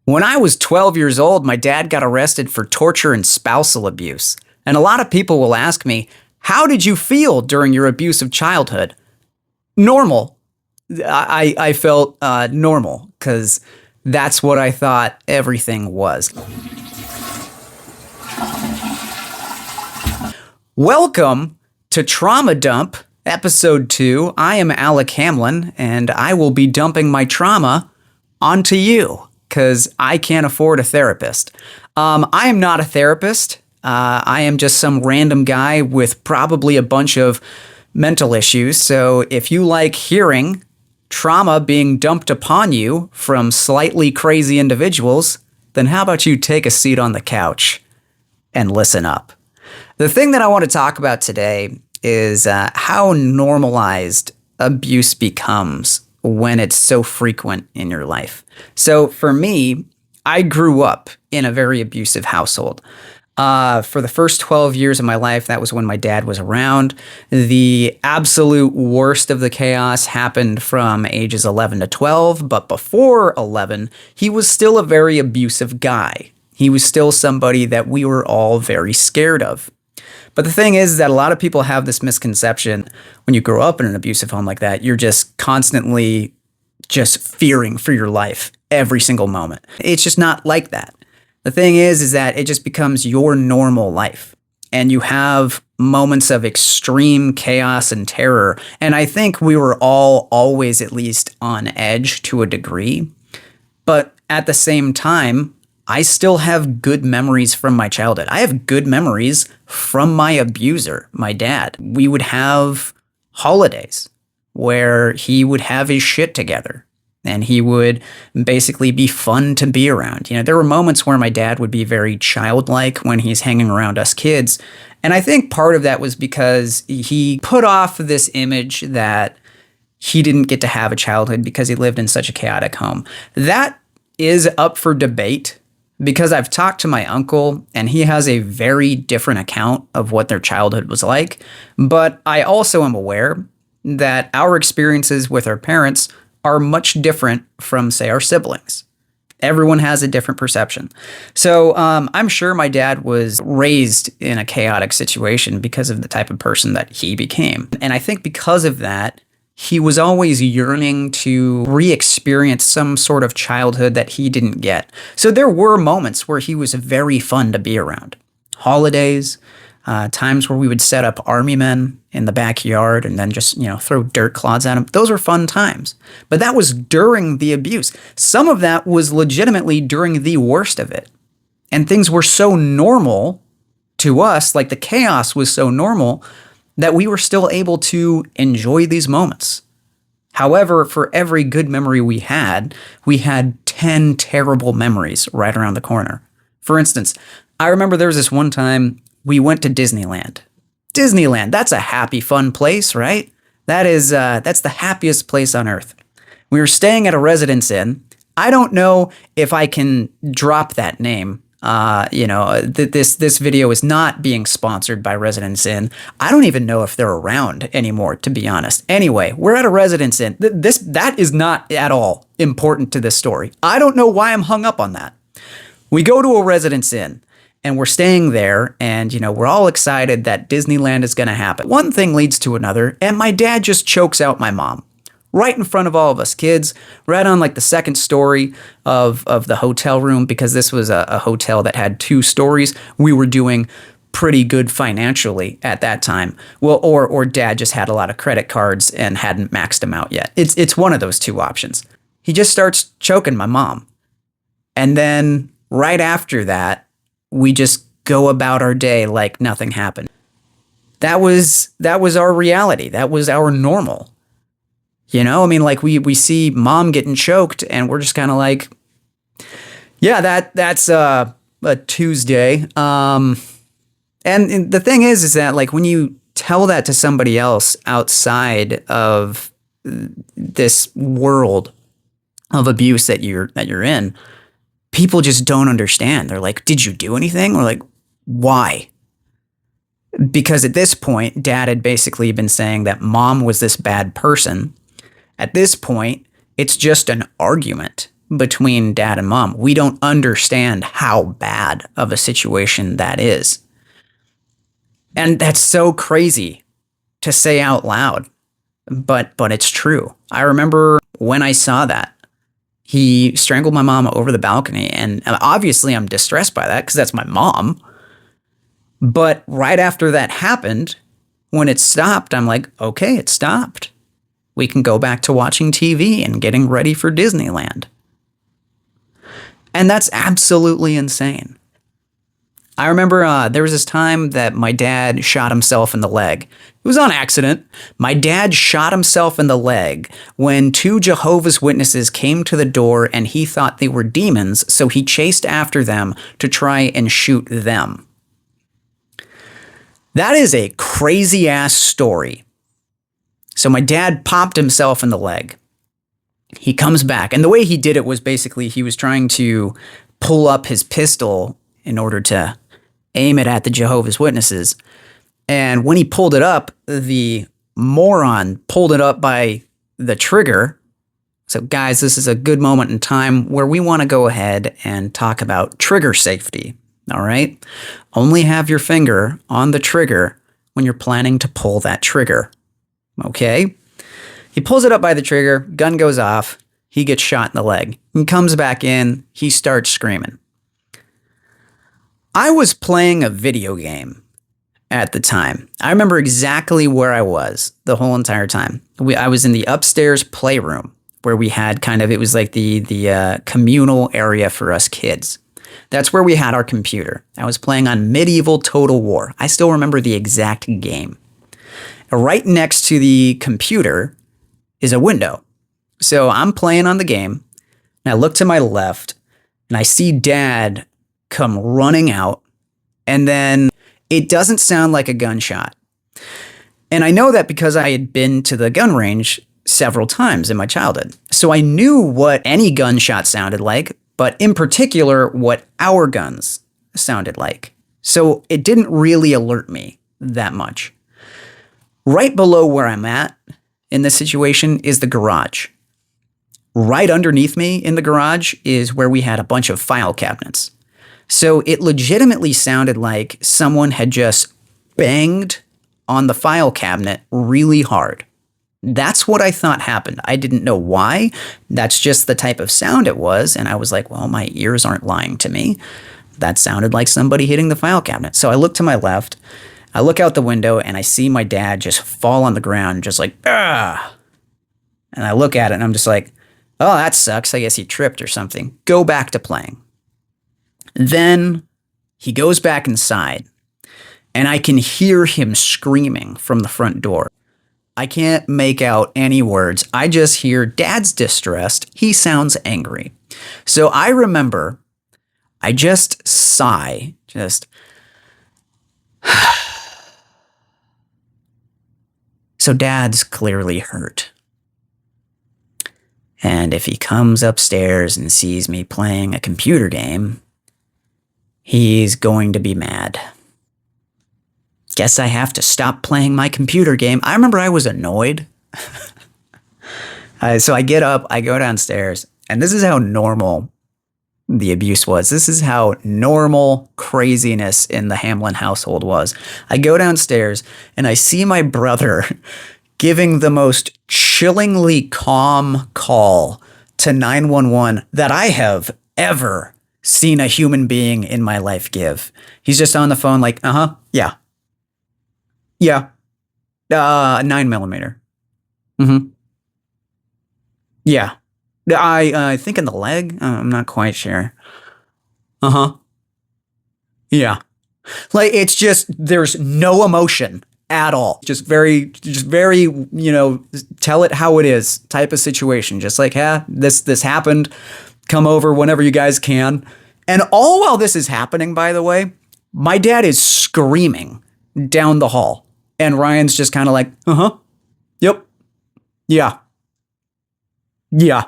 When I was 12 years old, my dad got arrested for torture and spousal abuse. And a lot of people will ask me, how did you feel during your abusive childhood? Normal. I felt normal because that's what I thought everything was. Welcome to Trauma Dump, Episode 2. I am Alec Hamlin, and I will be dumping my trauma onto you because I can't afford a therapist. I am not a therapist. I am just some random guy with probably a bunch of mental issues. So if you like hearing trauma being dumped upon you from slightly crazy individuals, then how about you take a seat on the couch and listen up? The thing that I want to talk about today is how normalized abuse becomes when it's so frequent in your life. So for me, I grew up in a very abusive household. For the first 12 years of my life, that was when my dad was around. The absolute worst of the chaos happened from ages 11 to 12, but before 11, he was still a very abusive guy. He was still somebody that we were all very scared of. But the thing is that a lot of people have this misconception when you grow up in an abusive home like that, you're just constantly just fearing for your life every single moment. It's just not like that. The thing is that it just becomes your normal life. And you have moments of extreme chaos and terror. And I think we were all always at least on edge to a degree. But at the same time, I still have good memories from my childhood. I have good memories from my abuser, my dad. We would have holidays where he would have his shit together and he would basically be fun to be around. You know, there were moments where my dad would be very childlike when he's hanging around us kids. And I think part of that was because he put off this image that he didn't get to have a childhood because he lived in such a chaotic home. That is up for debate. Because I've talked to my uncle and he has a very different account of what their childhood was like. But I also am aware that our experiences with our parents are much different from, say, our siblings. Everyone has a different perception. So I'm sure my dad was raised in a chaotic situation because of the type of person that he became. And I think because of that, he was always yearning to re-experience some sort of childhood that he didn't get. So there were moments where he was very fun to be around. Holidays, times where we would set up army men in the backyard and then just, throw dirt clods at them. Those were fun times. But that was during the abuse. Some of that was legitimately during the worst of it. And things were so normal to us, like the chaos was so normal, that we were still able to enjoy these moments. However, for every good memory we had 10 terrible memories right around the corner. For instance, I remember there was this one time we went to Disneyland. Disneyland, that's a happy, fun place, right? That's the happiest place on earth. We were staying at a Residence Inn. I don't know if I can drop that name. This video is not being sponsored by Residence Inn. I don't even know if they're around anymore, to be honest. Anyway, we're at a Residence Inn. That is not at all important to this story. I don't know why I'm hung up on that. We go to a Residence Inn and we're staying there and, we're all excited that Disneyland is going to happen. One thing leads to another and my dad just chokes out my mom. Right in front of all of us kids, right on like the second story of the hotel room, because this was a hotel that had 2 stories. We were doing pretty good financially at that time. Well, or dad just had a lot of credit cards and hadn't maxed them out yet. It's one of those 2 options. He just starts choking my mom. And then right after that, we just go about our day like nothing happened. That was our reality. That was our normal. We see mom getting choked and we're just kind of like, yeah, that's a Tuesday. And the thing is that like when you tell that to somebody else outside of this world of abuse that you're in, people just don't understand. They're like, did you do anything? We're like, why? Because at this point, dad had basically been saying that mom was this bad person. At this point, it's just an argument. between dad and mom. We don't understand how bad of a situation that is. And that's so crazy to say out loud, but it's true. I remember when I saw that. He strangled my mom over the balcony, and obviously I'm distressed by that because that's my mom. But right after that happened, when it stopped, I'm like, okay, it stopped. We can go back to watching TV and getting ready for Disneyland. And that's absolutely insane. I remember there was this time that my dad shot himself in the leg. It was on accident. My dad shot himself in the leg when two Jehovah's Witnesses came to the door and he thought they were demons, so he chased after them to try and shoot them. That is a crazy ass story. So my dad popped himself in the leg. He comes back, and the way he did it was basically he was trying to pull up his pistol in order to aim it at the Jehovah's Witnesses. And when he pulled it up, the moron pulled it up by the trigger. So guys, this is a good moment in time where we want to go ahead and talk about trigger safety. All right? Only have your finger on the trigger when you're planning to pull that trigger. Okay? He pulls it up by the trigger, gun goes off, he gets shot in the leg. He comes back in, he starts screaming. I was playing a video game at the time. I remember exactly where I was the whole entire time. I was in the upstairs playroom where we had it was like the communal area for us kids. That's where we had our computer. I was playing on Medieval Total War. I still remember the exact game. Right next to the computer is a window. So I'm playing on the game, and I look to my left, and I see Dad come running out, and then it doesn't sound like a gunshot. And I know that because I had been to the gun range several times in my childhood. So I knew what any gunshot sounded like, but in particular, what our guns sounded like. So it didn't really alert me that much. Right below where I'm at in this situation is the garage. Right underneath me in the garage is where we had a bunch of file cabinets. So it legitimately sounded like someone had just banged on the file cabinet really hard. That's what I thought happened. I didn't know why. That's just the type of sound it was. And I was like, well, my ears aren't lying to me. That sounded like somebody hitting the file cabinet. So I look to my left, I look out the window, and I see my dad just fall on the ground, just like, ah. And I look at it and I'm just like, oh, that sucks. I guess he tripped or something. Go back to playing. Then he goes back inside, and I can hear him screaming from the front door. I can't make out any words. I just hear Dad's distressed. He sounds angry. So I remember I just sigh, So Dad's clearly hurt. And if he comes upstairs and sees me playing a computer game, he's going to be mad. Guess I have to stop playing my computer game. I remember I was annoyed. So I get up, I go downstairs, and this is how normal the abuse was. This is how normal craziness in the Hamlin household was. I go downstairs and I see my brother giving the most chillingly calm call to 911 that I have ever seen a human being in my life give. He's just on the phone like, yeah. Yeah. 9mm. Mm-hmm. Yeah. I think in the leg. I'm not quite sure. Yeah. Like, it's just, there's no emotion at all. Just very, tell it how it is type of situation. Just like, this happened. Come over whenever you guys can. And all while this is happening, by the way, my dad is screaming down the hall. And Ryan's just kind of like, yep. Yeah. Yeah.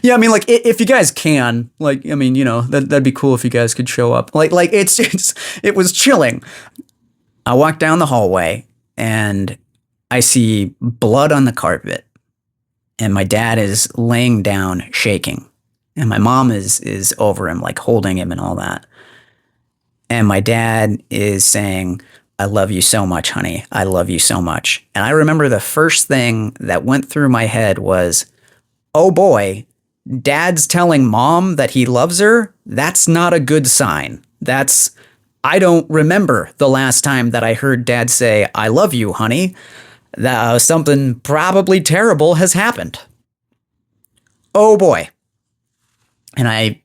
Yeah, I mean, like, if you guys can, like, I mean, that'd be cool if you guys could show up. Like it was chilling. I walk down the hallway and I see blood on the carpet. and my dad is laying down shaking, and my mom is over him, like holding him and all that. And my dad is saying, "I love you so much, honey. I love you so much." And I remember the first thing that went through my head was, oh boy, dad's telling mom that he loves her? That's not a good sign. I don't remember the last time that I heard dad say, "I love you, honey." Something probably terrible has happened. Oh boy. And I,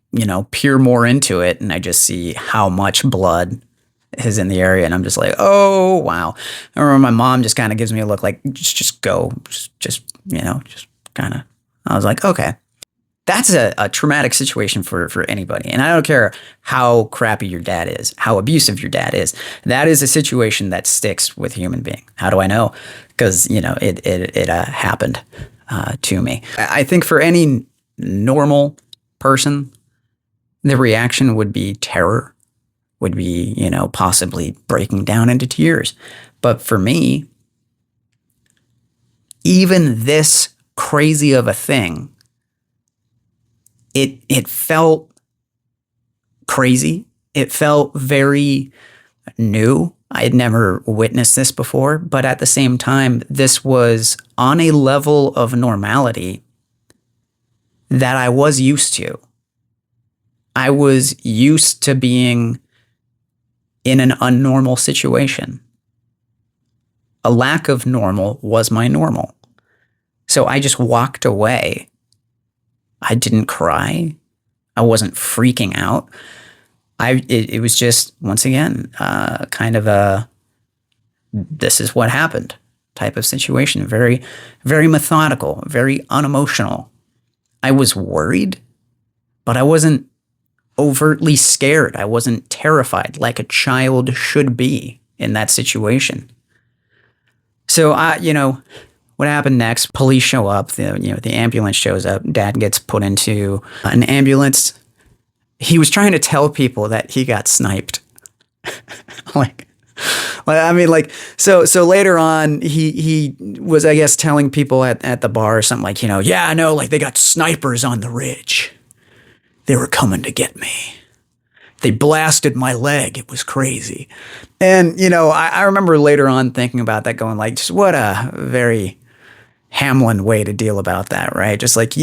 peer more into it, and I just see how much blood is in the area, and I'm just like, oh wow. I remember my mom just kind of gives me a look like, just go, just kind of. I was like, okay, that's a traumatic situation for anybody, and I don't care how crappy your dad is, how abusive your dad is. That is a situation that sticks with a human being. How do I know? Because it happened to me. I think for any normal person, the reaction would be terror, would be, possibly breaking down into tears. But for me, even this crazy of a thing, it felt crazy. It felt very new. I had never witnessed this before, but at the same time, this was on a level of normality that I was used to. I was used to being in an unnormal situation. A lack of normal was my normal. So I just walked away. I didn't cry. I wasn't freaking out. It was just, once again, kind of a, this is what happened type of situation. Very, very methodical, very unemotional. I was worried, but I wasn't overtly scared. I wasn't terrified like a child should be in that situation. So what happened next? Police show up. The ambulance shows up. Dad gets put into an ambulance. He was trying to tell people that he got sniped. So later on, he was, I guess, telling people at the bar or something like, yeah, I know, like they got snipers on the ridge. They were coming to get me. They blasted my leg. It was crazy. And, I remember later on thinking about that, going like, just what a very Hamlin way to deal about that, right? Just like,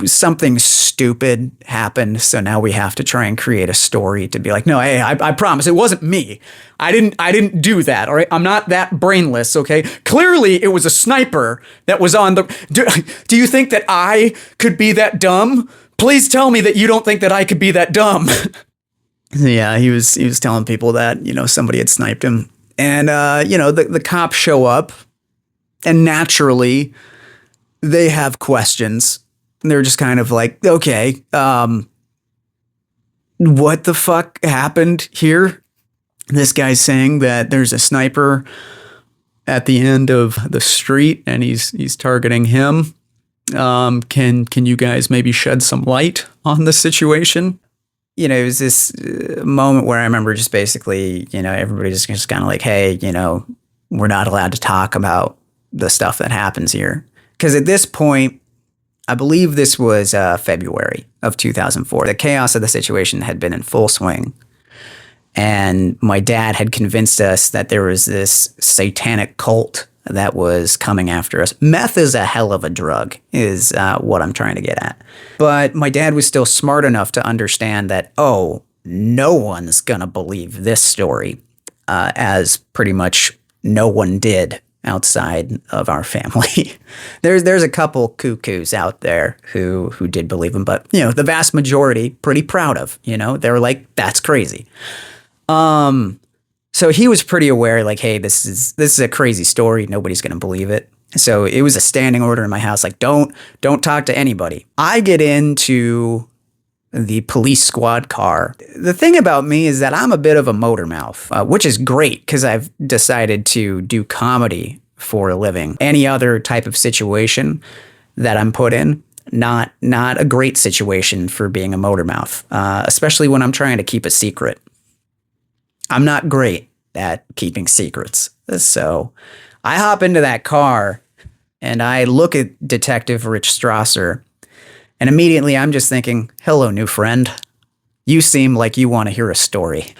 something stupid happened, so now we have to try and create a story to be like, no, hey, I promise it wasn't me. I didn't do that, all right? I'm not that brainless, okay? Clearly, it was a sniper that was on the... Do you think that I could be that dumb? Please tell me that you don't think that I could be that dumb. Yeah, he was telling people that, somebody had sniped him. And, the cops show up. And naturally, they have questions. They're just kind of like, okay, what the fuck happened here? This guy's saying that there's a sniper at the end of the street and he's targeting him. Can you guys maybe shed some light on the situation? It was this moment where I remember just basically, everybody just kind of like, hey, we're not allowed to talk about the stuff that happens here. Because at this point, I believe this was February of 2004. The chaos of the situation had been in full swing. And my dad had convinced us that there was this satanic cult that was coming after us. Meth is a hell of a drug, is what I'm trying to get at. But my dad was still smart enough to understand that, oh, no one's going to believe this story, as pretty much no one did outside of our family. There's a couple cuckoos out there who did believe him, but the vast majority pretty proud of. They were like, that's crazy. So he was pretty aware, like, hey, this is a crazy story. Nobody's gonna believe it. So it was a standing order in my house, like, don't talk to anybody. I get into the police squad car. The thing about me is that I'm a bit of a motor mouth, which is great because I've decided to do comedy for a living. Any other type of situation that I'm put in, not a great situation for being a motor mouth, especially when I'm trying to keep a secret. I'm not great at keeping secrets. So I hop into that car and I look at Detective Rich Strasser, and immediately I'm just thinking, hello, new friend. You seem like you want to hear a story.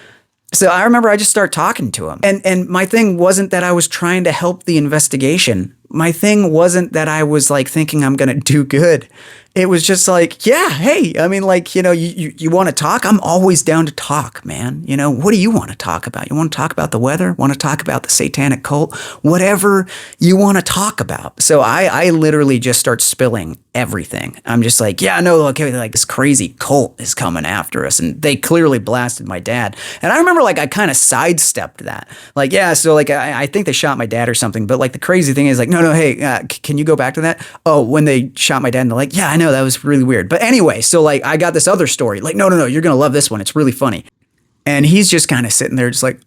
So I remember I just start talking to him. And my thing wasn't that I was trying to help the investigation. My thing wasn't that I was like thinking I'm going to do good. It was just like, yeah, hey, I mean, like, you want to talk? I'm always down to talk, man. What do you want to talk about? You want to talk about the weather? Want to talk about the satanic cult? Whatever you want to talk about. So I literally just start spilling everything. I'm just like, yeah, no, okay, like this crazy cult is coming after us. And they clearly blasted my dad. And I remember like I kind of sidestepped that. Like, yeah, so like I think they shot my dad or something. But like the crazy thing is like, no, hey, can you go back to that? Oh, when they shot my dad, and they're like, yeah, I know, that was really weird. But anyway, so like I got this other story. Like, no, you're going to love this one. It's really funny. And he's just kind of sitting there just like,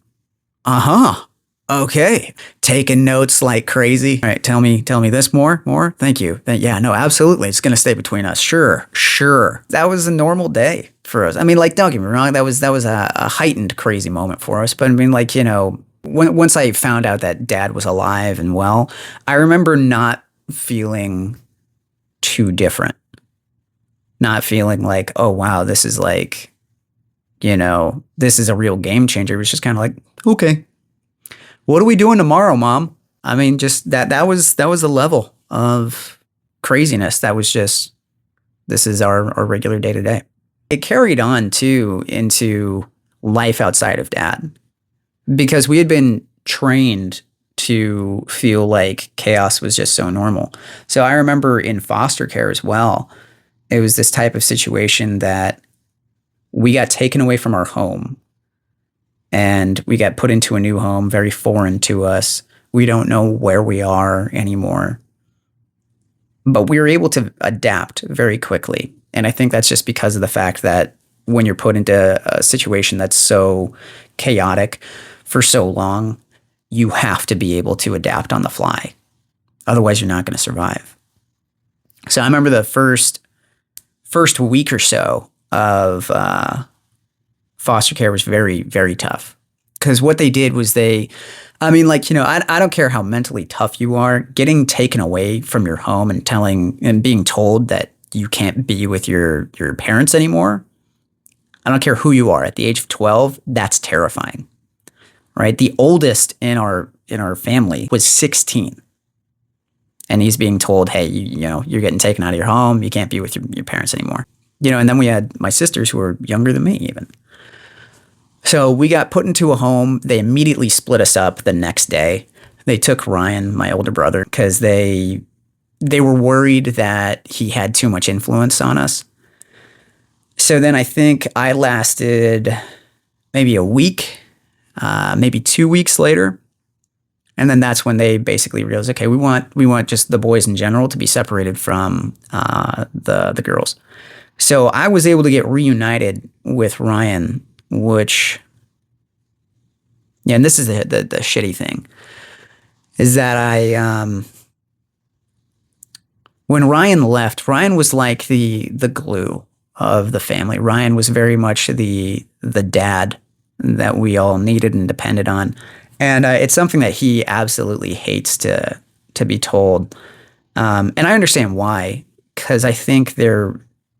uh-huh. Okay. Taking notes like crazy. All right. Tell me this more. Thank you. Yeah, no, absolutely. It's going to stay between us. Sure. That was a normal day for us. I mean, like, don't get me wrong. That was a heightened crazy moment for us. But I mean, like, once I found out that dad was alive and well, I remember not feeling too different. Not feeling like, oh, wow, this is like, this is a real game changer. It was just kind of like, okay, what are we doing tomorrow, Mom? I mean, just that was the level of craziness. That was just, this is our regular day to day. It carried on too into life outside of dad, because we had been trained to feel like chaos was just so normal. So I remember in foster care as well, it was this type of situation that we got taken away from our home and we got put into a new home, very foreign to us. We don't know where we are anymore. But we were able to adapt very quickly. And I think that's just because of the fact that when you're put into a situation that's so chaotic for so long, you have to be able to adapt on the fly. Otherwise, you're not going to survive. So I remember the first week or so of foster care was very, very tough. Because what they did was I don't care how mentally tough you are, getting taken away from your home and being told that you can't be with your parents anymore. I don't care who you are. At the age of 12, that's terrifying. Right? The oldest in our family was 16. And he's being told, hey, you're getting taken out of your home. You can't be with your parents anymore. And then we had my sisters who were younger than me even. So we got put into a home. They immediately split us up the next day. They took Ryan, my older brother, because they were worried that he had too much influence on us. So then I think I lasted maybe a week, maybe 2 weeks later. And then that's when they basically realized, okay, we want just the boys in general to be separated from the girls. So I was able to get reunited with Ryan, which, yeah, and this is the shitty thing, is that when Ryan left, Ryan was like the glue of the family. Ryan was very much the dad that we all needed and depended on. And it's something that he absolutely hates to be told. And I understand why, because I think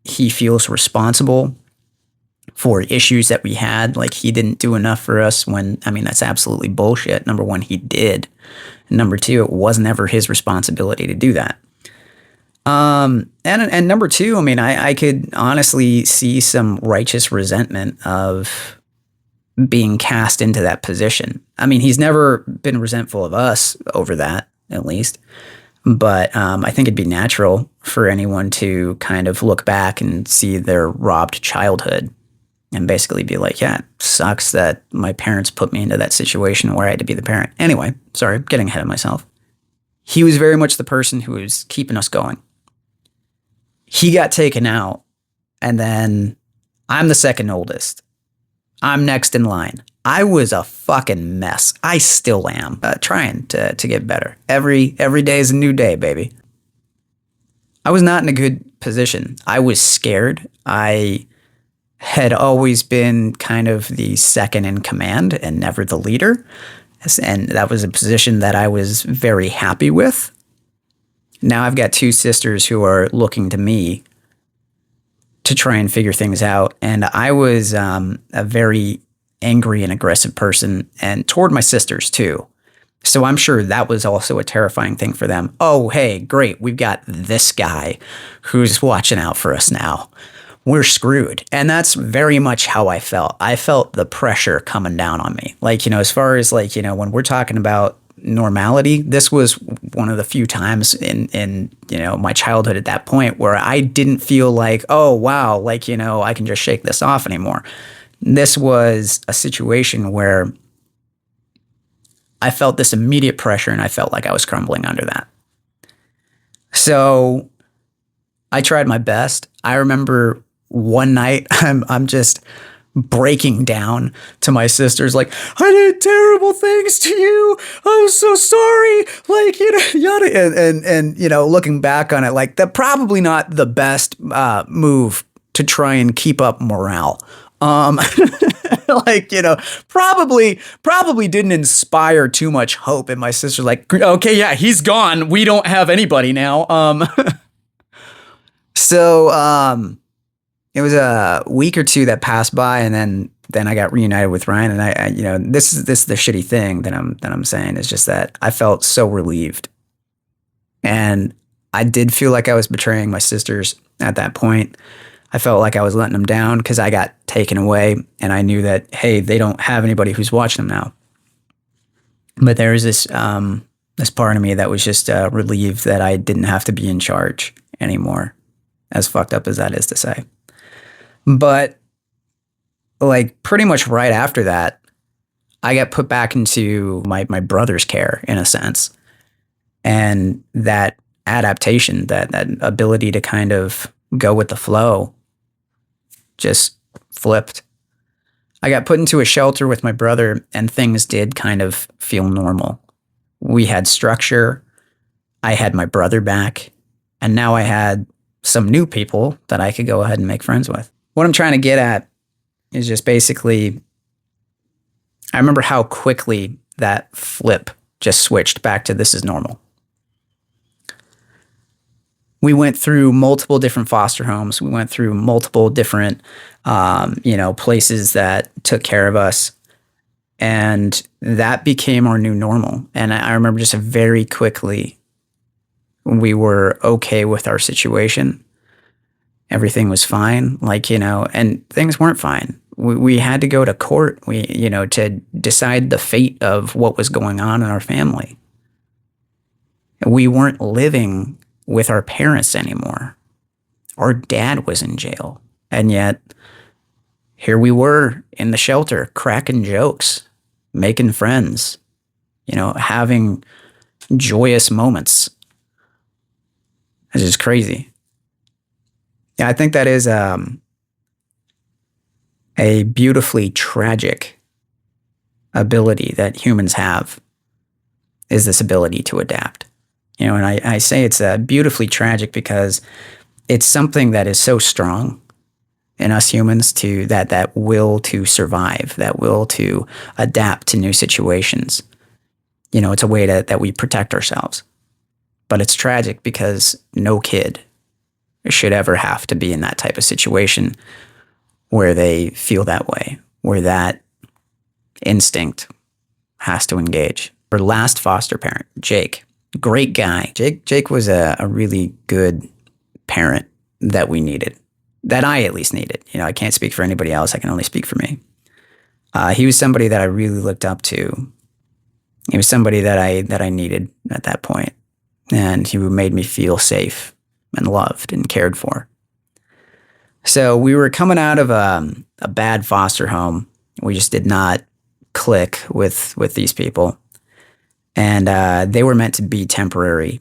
he feels responsible for issues that we had. Like, he didn't do enough for us when, I mean, that's absolutely bullshit. Number one, he did. And number two, it wasn't ever his responsibility to do that. And number two, I mean, I could honestly see some righteous resentment of being cast into that position. I mean, he's never been resentful of us over that, at least. But I think it'd be natural for anyone to kind of look back and see their robbed childhood and basically be like, yeah, it sucks that my parents put me into that situation where I had to be the parent. Anyway, sorry, getting ahead of myself. He was very much the person who was keeping us going. He got taken out, and then I'm the second oldest. I'm next in line. I was a fucking mess. I still am. Trying to get better. Every day is a new day, baby. I was not in a good position. I was scared. I had always been kind of the second in command and never the leader. And that was a position that I was very happy with. Now I've got two sisters who are looking to me to try and figure things out. And I was a very angry and aggressive person, and toward my sisters too. So I'm sure that was also a terrifying thing for them. Oh, hey, great. We've got this guy who's watching out for us now. We're screwed. And that's very much how I felt. I felt the pressure coming down on me. Like, as far as like, when we're talking about normality, this was one of the few times in my childhood at that point where I didn't feel like, oh, wow, like, I can just shake this off anymore. This was a situation where I felt this immediate pressure and I felt like I was crumbling under that. So I tried my best. I remember one night I'm just breaking down to my sisters like, I did terrible things to you. I'm so sorry. Like, yada. And looking back on it, like that probably not the best move to try and keep up morale. Like, probably didn't inspire too much hope. And my sister's like, okay, yeah, he's gone. We don't have anybody now. So it was a week or two that passed by, and then I got reunited with Ryan. And I this is the shitty thing that I'm saying is just that I felt so relieved, and I did feel like I was betraying my sisters at that point. I felt like I was letting them down because I got taken away, and I knew that, hey, they don't have anybody who's watching them now. But there was this part of me that was just relieved that I didn't have to be in charge anymore, as fucked up as that is to say. But like pretty much right after that, I got put back into my brother's care in a sense. And that adaptation, that ability to kind of go with the flow just flipped. I got put into a shelter with my brother, and things did kind of feel normal. We had structure. I had my brother back, and now I had some new people that I could go ahead and make friends with. What I'm trying to get at is just basically, I remember how quickly that flip just switched back to this is normal. We went through multiple different foster homes. We went through multiple different, places that took care of us. And that became our new normal. And I remember just very quickly, we were okay with our situation. Everything was fine, and things weren't fine. We had to go to court, to decide the fate of what was going on in our family. We weren't living with our parents anymore. Our dad was in jail. And yet, here we were in the shelter, cracking jokes, making friends, having joyous moments. It's just crazy. Yeah, I think that is a beautifully tragic ability that humans have, is this ability to adapt. And I say it's beautifully tragic because it's something that is so strong in us humans, to that will to survive, that will to adapt to new situations. It's a way that we protect ourselves. But it's tragic because no kid should ever have to be in that type of situation where they feel that way, where that instinct has to engage. Our last foster parent, Jake, great guy. Jake was a really good parent that we needed, that I at least needed. I can't speak for anybody else. I can only speak for me. He was somebody that I really looked up to. He was somebody that I needed at that point, and he made me feel safe and loved and cared for. So we were coming out of a bad foster home. We just did not click with these people. And they were meant to be temporary.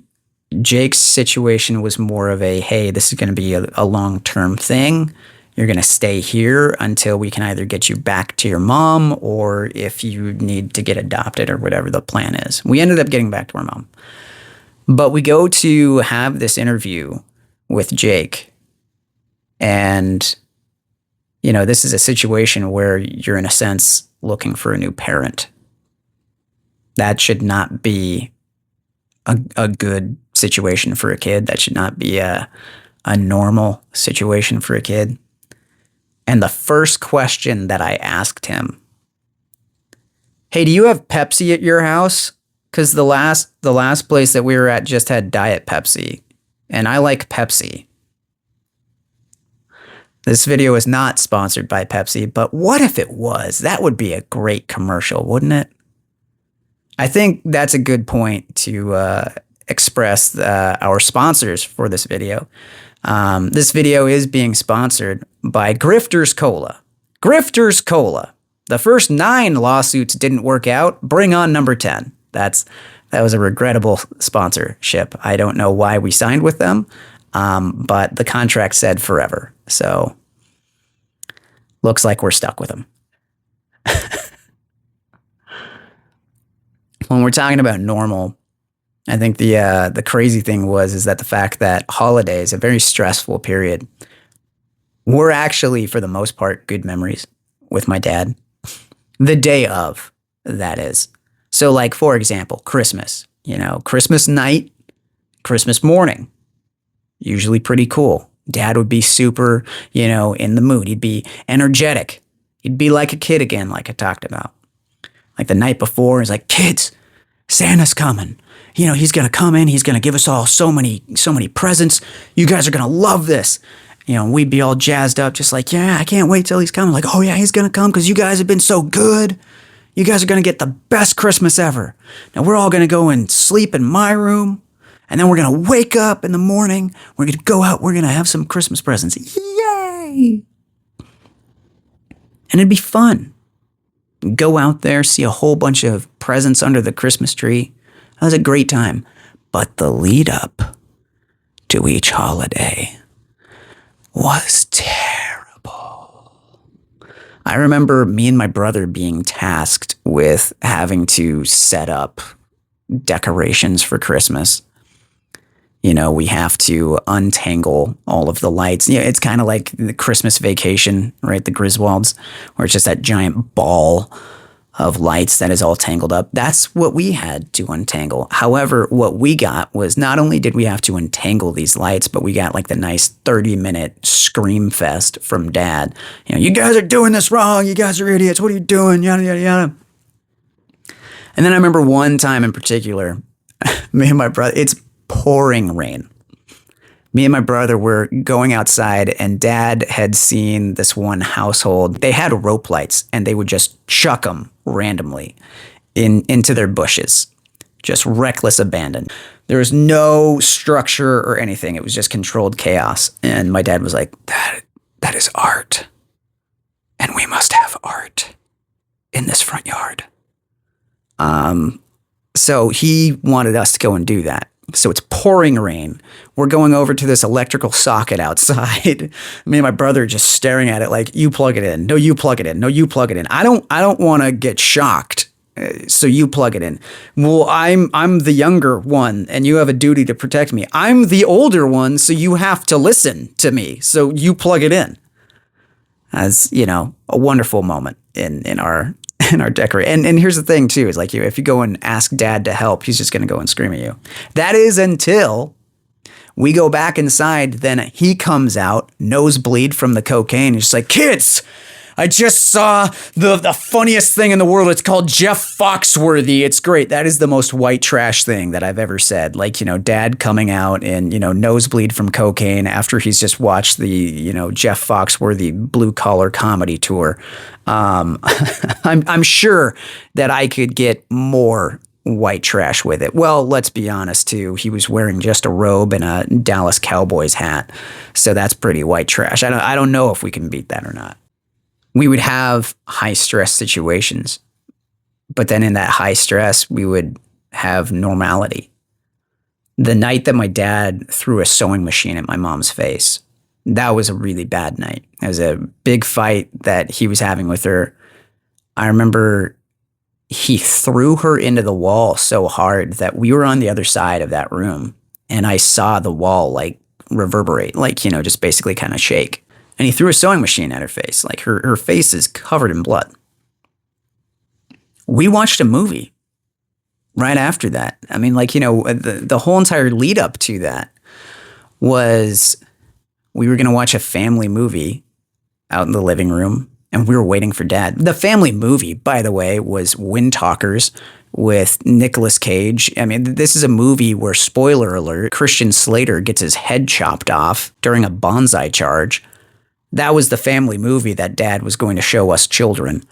Jake's situation was more of a, hey, this is going to be a long-term thing. You're going to stay here until we can either get you back to your mom, or if you need to get adopted, or whatever the plan is. We ended up getting back to our mom. But we go to have this interview with Jake. And, this is a situation where you're, in a sense, looking for a new parent. That should not be a good situation for a kid. That should not be a normal situation for a kid. And the first question that I asked him, hey, do you have Pepsi at your house? Because the last place that we were at just had Diet Pepsi, and I like Pepsi. This video is not sponsored by Pepsi, but what if it was? That would be a great commercial, wouldn't it? I think that's a good point to express our sponsors for this video. This video is being sponsored by Grifters Cola. Grifters Cola. The first 9 lawsuits didn't work out. Bring on number 10. That was a regrettable sponsorship. I don't know why we signed with them, but the contract said forever. So looks like we're stuck with them. When we're talking about normal, I think the crazy thing is that the fact that holidays, a very stressful period, were actually, for the most part, good memories with my dad. The day of, that is. So, like, for example, Christmas. Christmas night, Christmas morning. Usually pretty cool. Dad would be super, in the mood. He'd be energetic. He'd be like a kid again, like I talked about. Like the night before, he's like, kids, Santa's coming. He's going to come in. He's going to give us all so many presents. You guys are going to love this. We'd be all jazzed up, just like, yeah, I can't wait till he's coming. Like, oh yeah, he's going to come because you guys have been so good. You guys are going to get the best Christmas ever. Now we're all going to go and sleep in my room. And then we're going to wake up in the morning. We're going to go out. We're going to have some Christmas presents. Yay! And it'd be fun. Go out there, see a whole bunch of presents under the Christmas tree. That was a great time. But the lead up to each holiday was terrible. I remember me and my brother being tasked with having to set up decorations for Christmas. We have to untangle all of the lights. It's kind of like the Christmas Vacation, right? The Griswolds, where it's just that giant ball of lights that is all tangled up. That's what we had to untangle. However, what we got was not only did we have to untangle these lights, but we got like the nice 30-minute scream fest from Dad. You guys are doing this wrong. You guys are idiots. What are you doing? Yada, yada, yada. And then I remember one time in particular, me and my brother, it's pouring rain. Me and my brother were going outside, and Dad had seen this one household. They had rope lights, and they would just chuck them randomly into their bushes. Just reckless abandon. There was no structure or anything. It was just controlled chaos. And my dad was like, that is art. And we must have art in this front yard. So he wanted us to go and do that. So it's pouring rain. We're going over to this electrical socket outside. Me and my brother just staring at it like, you plug it in. No, you plug it in. No, you plug it in. I don't want to get shocked. So you plug it in. Well, I'm the younger one, and you have a duty to protect me. I'm the older one, so you have to listen to me. So you plug it in. As a wonderful moment in our decorate. And here's the thing too, is like if you go and ask Dad to help, he's just going to go and scream at you. That is until we go back inside. Then he comes out, nosebleed from the cocaine. He's just like, kids, I just saw the funniest thing in the world. It's called Jeff Foxworthy. It's great. That is the most white trash thing that I've ever said. Like, Dad coming out and, nosebleed from cocaine after he's just watched the, Jeff Foxworthy blue collar comedy tour. I'm sure that I could get more white trash with it. Well, let's be honest too. He was wearing just a robe and a Dallas Cowboys hat. So that's pretty white trash. I don't know if we can beat that or not. We would have high stress situations, but then in that high stress, we would have normality. The night that my dad threw a sewing machine at my mom's face, that was a really bad night. It was a big fight that he was having with her. I remember he threw her into the wall so hard that we were on the other side of that room, and I saw the wall like reverberate, like, just basically kind of shake. And he threw a sewing machine at her face. Like her face is covered in blood. We watched a movie. right after that. I mean, like, the whole entire lead up to that was we were going to watch a family movie out in the living room, and we were waiting for Dad. The family movie, by the way, was Wind Talkers with Nicolas Cage. I mean, this is a movie where, spoiler alert, Christian Slater gets his head chopped off during a bonsai charge. That was the family movie that Dad was going to show us children.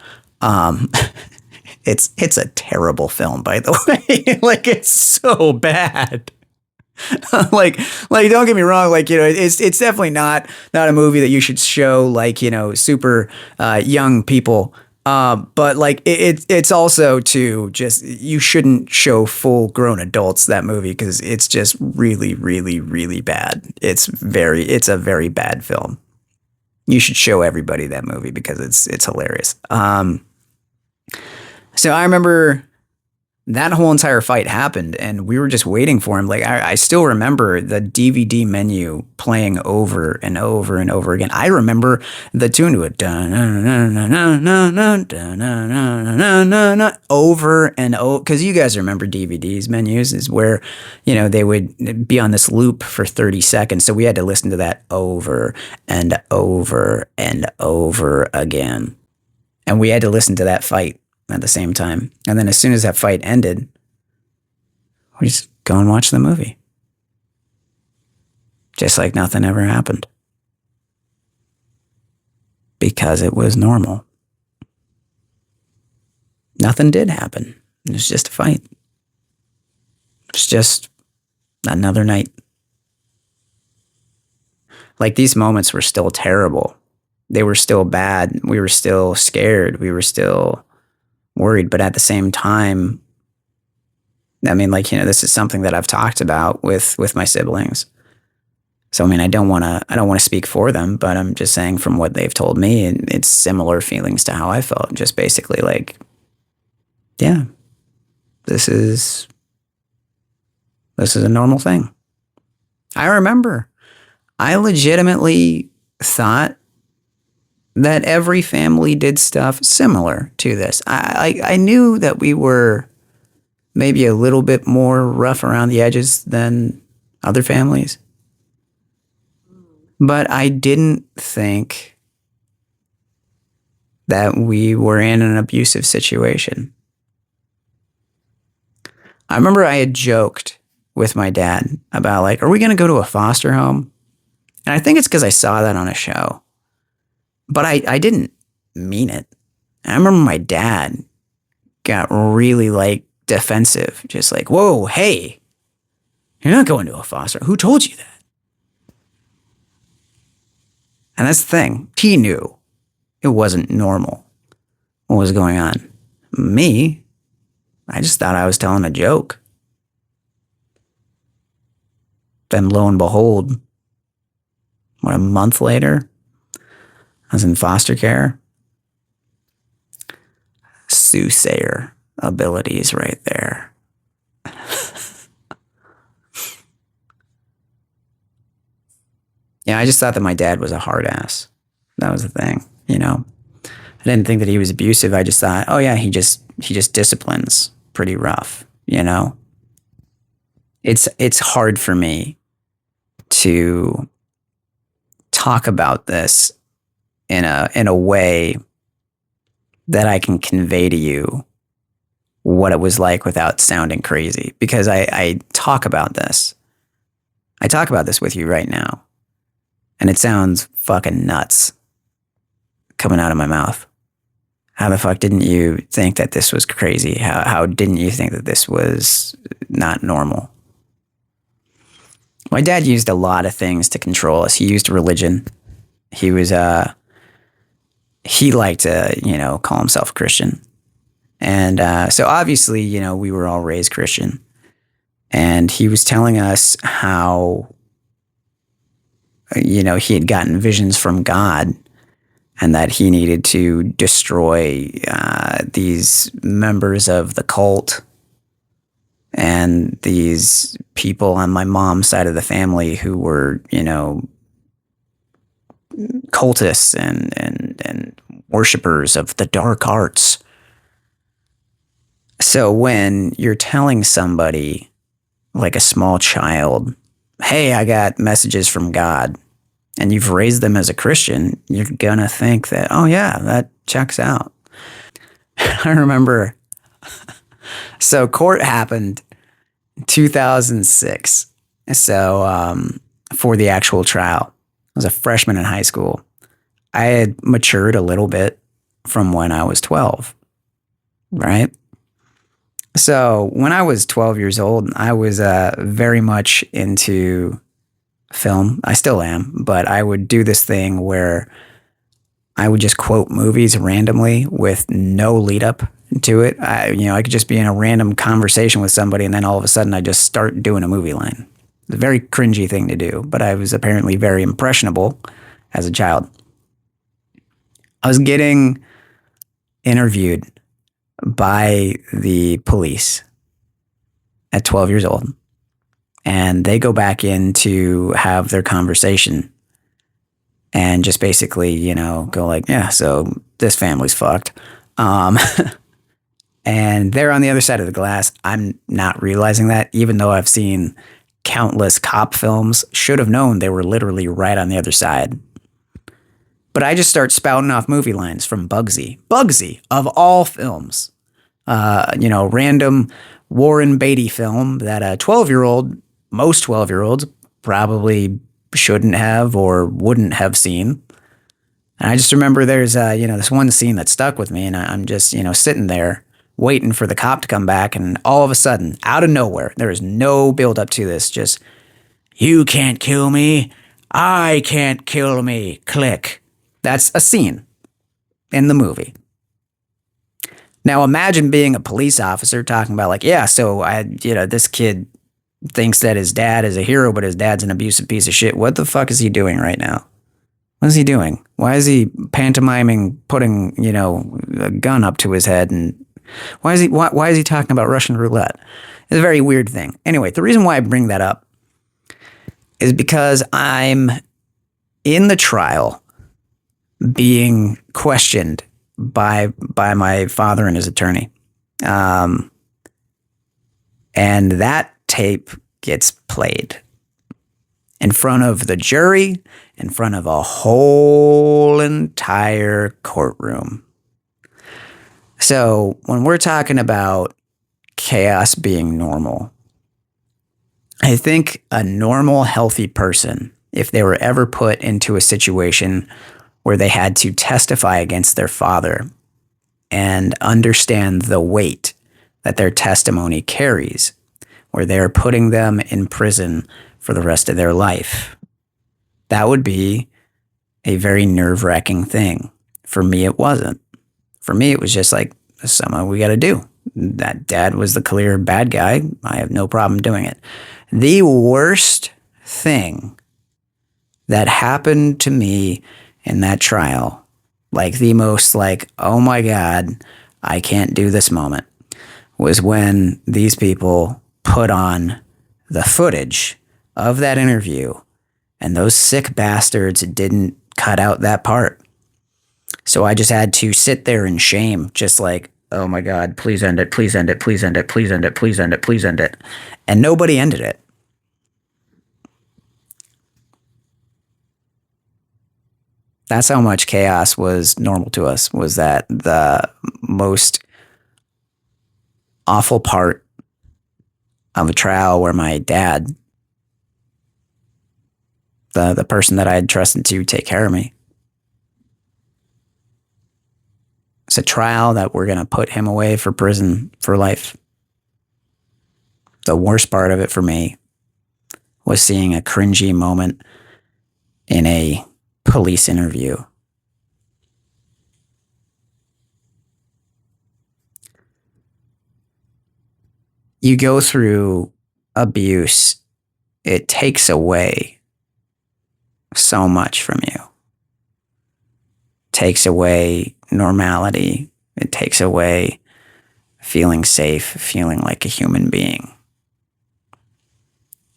Um, it's a terrible film, by the way. Like, it's so bad. like don't get me wrong, like, it's definitely not a movie that you should show, like, super young people, but like it's also too, just, you shouldn't show full grown adults that movie, because it's just really, really, really bad. It's a very bad film. You should show everybody that movie because it's hilarious. So I remember that whole entire fight happened, and we were just waiting for him. Like, I still remember the DVD menu playing over and over and over again. I remember the tune to it, over and over, because you guys remember DVDs menus is where, they would be on this loop for 30 seconds. So we had to listen to that over and over and over again. And we had to listen to that fight at the same time. And then as soon as that fight ended, we just go and watch the movie. Just like nothing ever happened. Because it was normal. Nothing did happen. It was just a fight. It was just another night. Like, these moments were still terrible. They were still bad. We were still scared. We were still worried, but at the same time, I mean, like, this is something that I've talked about with my siblings. So, I mean, I don't want to speak for them, but I'm just saying from what they've told me, it's similar feelings to how I felt. Just basically like, yeah, this is a normal thing. I remember I legitimately thought that every family did stuff similar to this. I knew that we were maybe a little bit more rough around the edges than other families, but I didn't think that we were in an abusive situation. I remember I had joked with my dad about, like, are we going to go to a foster home? And I think it's because I saw that on a show. But I didn't mean it. I remember my dad got really, like, defensive. Just like, whoa, hey, you're not going to a foster. Who told you that? And that's the thing. He knew it wasn't normal what was going on. Me, I just thought I was telling a joke. Then lo and behold, a month later, I was in foster care. Soothsayer abilities right there. Yeah, I just thought that my dad was a hard ass. That was the thing, I didn't think that he was abusive. I just thought, oh yeah, he just disciplines pretty rough, It's hard for me to talk about this in a way that I can convey to you what it was like without sounding crazy, because I talk about this. I talk about this with you right now, and it sounds fucking nuts coming out of my mouth. How the fuck didn't you think that this was crazy? How didn't you think that this was not normal? My dad used a lot of things to control us. He used religion. He was he liked to, call himself a Christian. And so obviously, we were all raised Christian. And he was telling us how, he had gotten visions from God, and that he needed to destroy these members of the cult and these people on my mom's side of the family who were, cultists and worshippers of the dark arts. So when you're telling somebody, like a small child, hey, I got messages from God, and you've raised them as a Christian, you're going to think that, oh, yeah, that checks out. I remember, so court happened 2006. So for the actual trial, I was a freshman in high school. I had matured a little bit from when I was 12, right? So when I was 12 years old, I was very much into film. I still am, but I would do this thing where I would just quote movies randomly with no lead up to it. I could just be in a random conversation with somebody, and then all of a sudden I just start doing a movie line. It's a very cringy thing to do, but I was apparently very impressionable as a child. I was getting interviewed by the police at 12 years old, and they go back in to have their conversation and just basically, go like, yeah, so this family's fucked. Um, and they're on the other side of the glass. I'm not realizing that, even though I've seen countless cop films, should have known they were literally right on the other side. But I just start spouting off movie lines from Bugsy. Bugsy, of all films. Random Warren Beatty film that a 12-year-old, most 12-year-olds probably shouldn't have or wouldn't have seen. And I just remember there's, this one scene that stuck with me, and I'm just, sitting there waiting for the cop to come back, and all of a sudden, out of nowhere, there is no build up to this, just, you can't kill me, I can't kill me, click. That's a scene in the movie. Now imagine being a police officer talking about like, yeah, so this kid thinks that his dad is a hero, but his dad's an abusive piece of shit. What the fuck is he doing right now? What is he doing? Why is he pantomiming putting, a gun up to his head? And why is he talking about Russian roulette? It's a very weird thing. Anyway, the reason why I bring that up is because I'm in the trial being questioned by my father and his attorney. And that tape gets played in front of the jury, in front of a whole entire courtroom. So when we're talking about chaos being normal, I think a normal, healthy person, if they were ever put into a situation where they had to testify against their father and understand the weight that their testimony carries, where they're putting them in prison for the rest of their life, that would be a very nerve-wracking thing. For me, it wasn't. For me, it was just like, something we got to do. That dad was the clear bad guy. I have no problem doing it. The worst thing that happened to me in that trial, like the most like, oh my God, I can't do this moment, was when these people put on the footage of that interview, and those sick bastards didn't cut out that part. So I just had to sit there in shame, just like, oh my God, please end it, please end it, please end it, please end it, please end it, please end it. And nobody ended it. That's how much chaos was normal to us, was that the most awful part of a trial where my dad, the person that I had trusted to take care of me, it's a trial that we're going to put him away for prison for life. The worst part of it for me was seeing a cringy moment in a police interview. You go through abuse, it takes away so much from you. It takes away normality. It takes away feeling safe, feeling like a human being.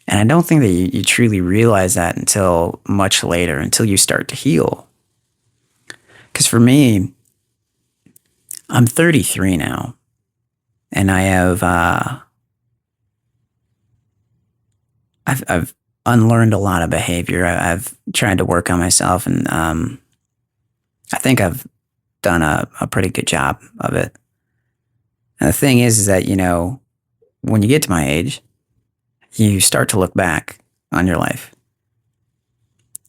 And I don't think that you truly realize that until much later, until you start to heal. Because for me, I'm 33 now. And I've unlearned a lot of behavior. I've tried to work on myself, and I think I've done a pretty good job of it. And the thing is that, when you get to my age, you start to look back on your life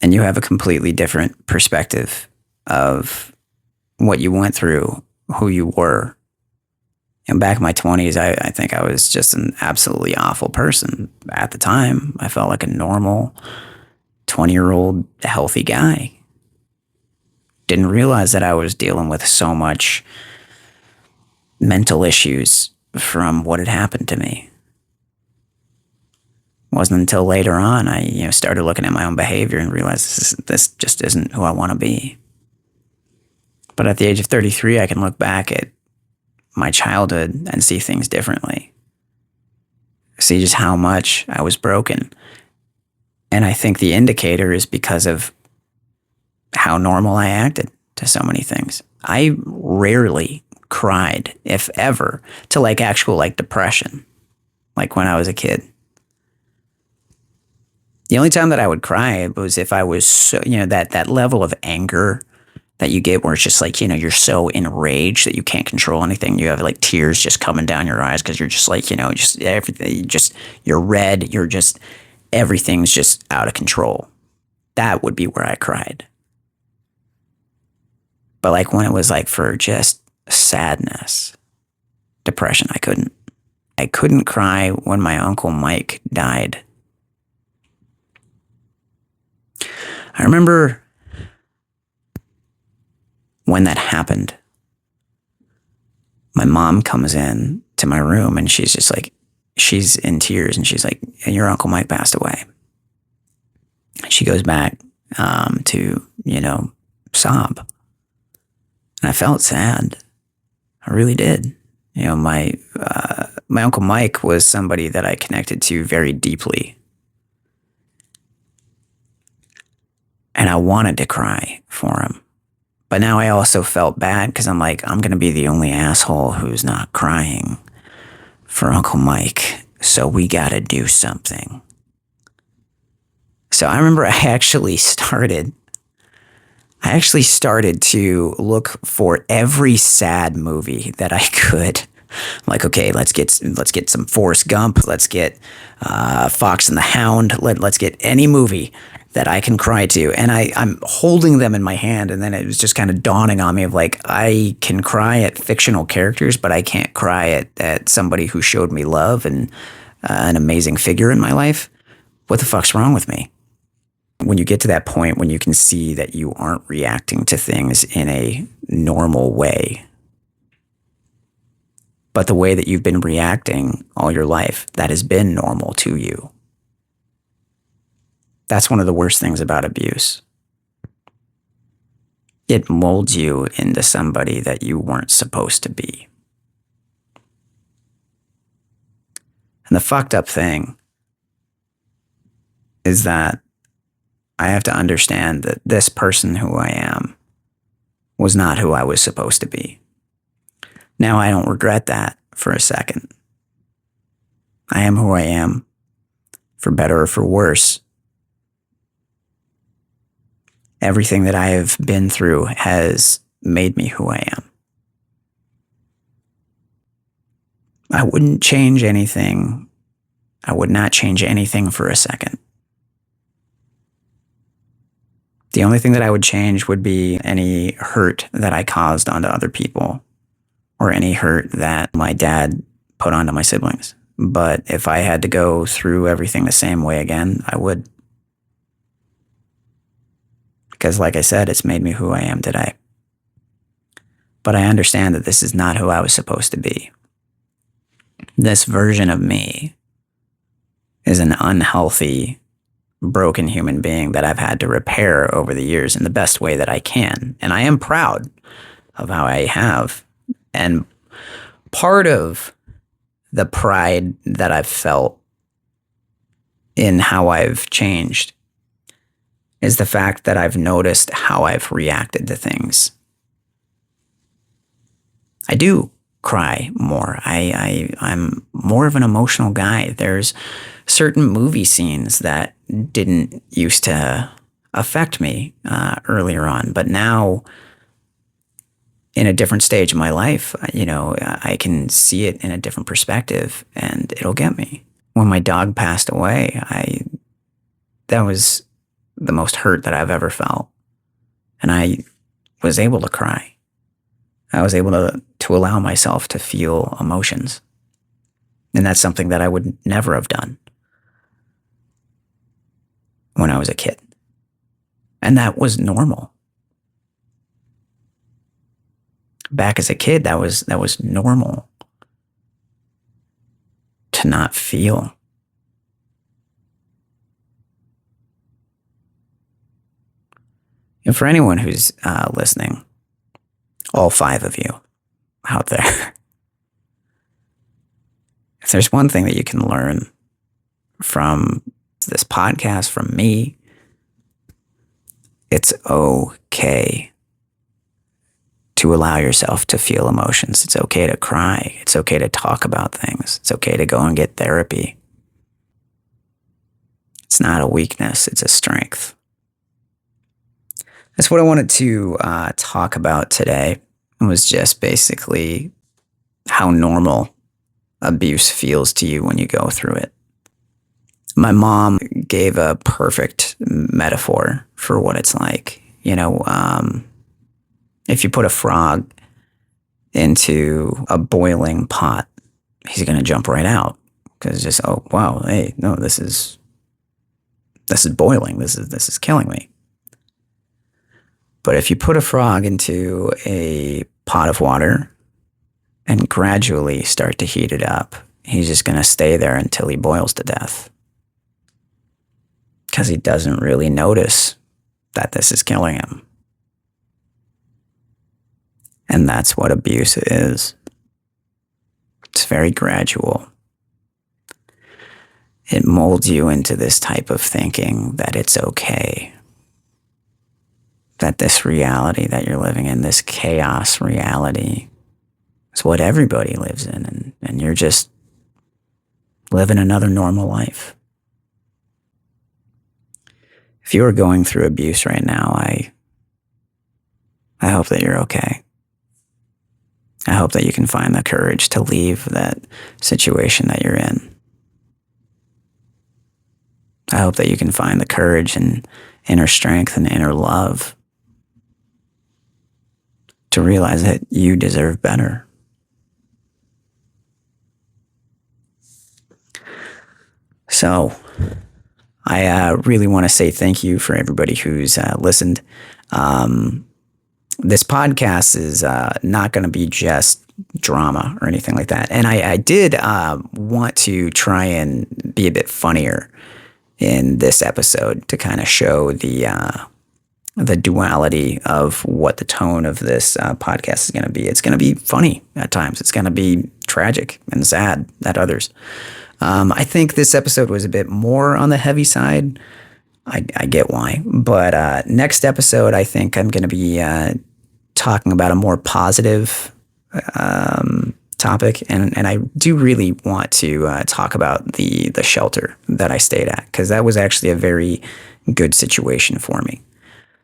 and you have a completely different perspective of what you went through, who you were. And back in my 20s, I think I was just an absolutely awful person. At the time, I felt like a normal 20-year-old healthy guy. Didn't realize that I was dealing with so much mental issues from what had happened to me. It wasn't until later on I started looking at my own behavior and realized this just isn't who I want to be. But at the age of 33, I can look back at my childhood and see things differently. See just how much I was broken. And I think the indicator is because of how normal I acted to so many things. I rarely cried, if ever, to actual depression, like when I was a kid. The only time that I would cry was if I was so, that level of anger that you get where it's just you're so enraged that you can't control anything. You have tears just coming down your eyes because you're just just everything, you're red. You're just, everything's just out of control. That would be where I cried. But when it was for just sadness, depression, I couldn't. I couldn't cry when my Uncle Mike died. I remember when that happened, my mom comes in to my room and she's just she's in tears and she's like, your Uncle Mike passed away. She goes back to, sob. And I felt sad. I really did. My Uncle Mike was somebody that I connected to very deeply. And I wanted to cry for him. But now I also felt bad because I'm I'm going to be the only asshole who's not crying for Uncle Mike. So we got to do something. So I remember I actually started to look for every sad movie that I could. I'm okay, let's get some Forrest Gump. Let's get Fox and the Hound. Let's get any movie that I can cry to. And I'm holding them in my hand, and then it was just kind of dawning on me of I can cry at fictional characters, but I can't cry at somebody who showed me love and an amazing figure in my life. What the fuck's wrong with me? When you get to that point when you can see that you aren't reacting to things in a normal way, but the way that you've been reacting all your life, that has been normal to you. That's one of the worst things about abuse. It molds you into somebody that you weren't supposed to be. And the fucked up thing is that I have to understand that this person who I am was not who I was supposed to be. Now I don't regret that for a second. I am who I am, for better or for worse. Everything that I have been through has made me who I am. I wouldn't change anything. I would not change anything for a second. The only thing that I would change would be any hurt that I caused onto other people, or any hurt that my dad put onto my siblings. But if I had to go through everything the same way again, I would. Because like I said, it's made me who I am today. But I understand that this is not who I was supposed to be. This version of me is an unhealthy, broken human being that I've had to repair over the years in the best way that I can. And I am proud of how I have. And part of the pride that I've felt in how I've changed is the fact that I've noticed how I've reacted to things. I do. cry more. I'm more of an emotional guy. There's certain movie scenes that didn't used to affect me earlier on, but now in a different stage of my life, I can see it in a different perspective, and it'll get me. When my dog passed away, I that was the most hurt that I've ever felt, and I was able to cry. I was able to allow myself to feel emotions. And that's something that I would never have done when I was a kid. And that was normal. Back as a kid, that was normal to not feel. And for anyone who's listening, all 5 of you out there, if there's one thing that you can learn from this podcast, from me, it's okay to allow yourself to feel emotions. It's okay to cry. It's okay to talk about things. It's okay to go and get therapy. It's not a weakness, it's a strength. That's what I wanted to talk about today. It was just basically how normal abuse feels to you when you go through it. My mom gave a perfect metaphor for what it's like. If you put a frog into a boiling pot, he's going to jump right out because just, oh, wow, hey, no, this is boiling. This is killing me. But if you put a frog into a pot of water and gradually start to heat it up, he's just going to stay there until he boils to death. Because he doesn't really notice that this is killing him. And that's what abuse is. It's very gradual. It molds you into this type of thinking that it's okay. That this reality that you're living in, this chaos reality, is what everybody lives in, and you're just living another normal life. If you are going through abuse right now, I hope that you're okay. I hope that you can find the courage to leave that situation that you're in. I hope that you can find the courage and inner strength and inner love to realize that you deserve better. So, I really want to say thank you for everybody who's listened. This podcast is not going to be just drama or anything like that. And I did want to try and be a bit funnier in this episode to kind of show the duality of what the tone of this podcast is going to be. It's going to be funny at times. It's going to be tragic and sad at others. I think this episode was a bit more on the heavy side. I get why. But next episode, I think I'm going to be talking about a more positive topic. And I do really want to talk about the shelter that I stayed at, because that was actually a very good situation for me.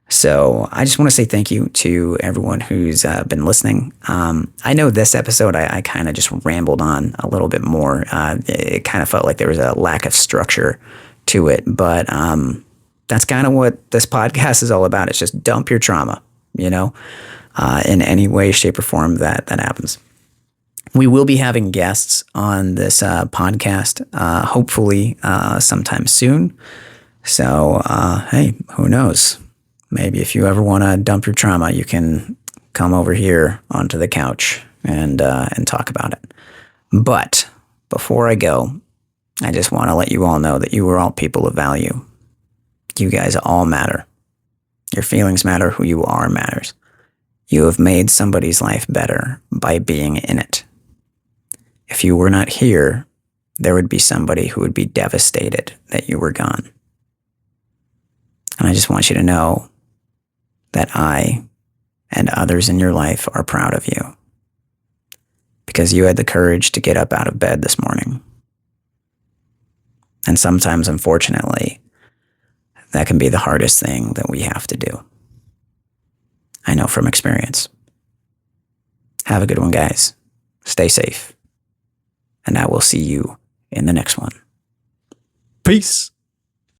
So I just want to say thank you to everyone who's been listening. I know this episode I kind of just rambled on a little bit more. It kind of felt like there was a lack of structure to it, but that's kind of what this podcast is all about. It's just dump your trauma, in any way, shape, or form that happens. We will be having guests on this podcast, hopefully sometime soon. So, hey, who knows? Maybe if you ever want to dump your trauma, you can come over here onto the couch and talk about it. But before I go, I just want to let you all know that you are all people of value. You guys all matter. Your feelings matter. Who you are matters. You have made somebody's life better by being in it. If you were not here, there would be somebody who would be devastated that you were gone. And I just want you to know that I and others in your life are proud of you. because you had the courage to get up out of bed this morning. And sometimes, unfortunately, that can be the hardest thing that we have to do. I know from experience. Have a good one, guys. Stay safe. And I will see you in the next one. Peace.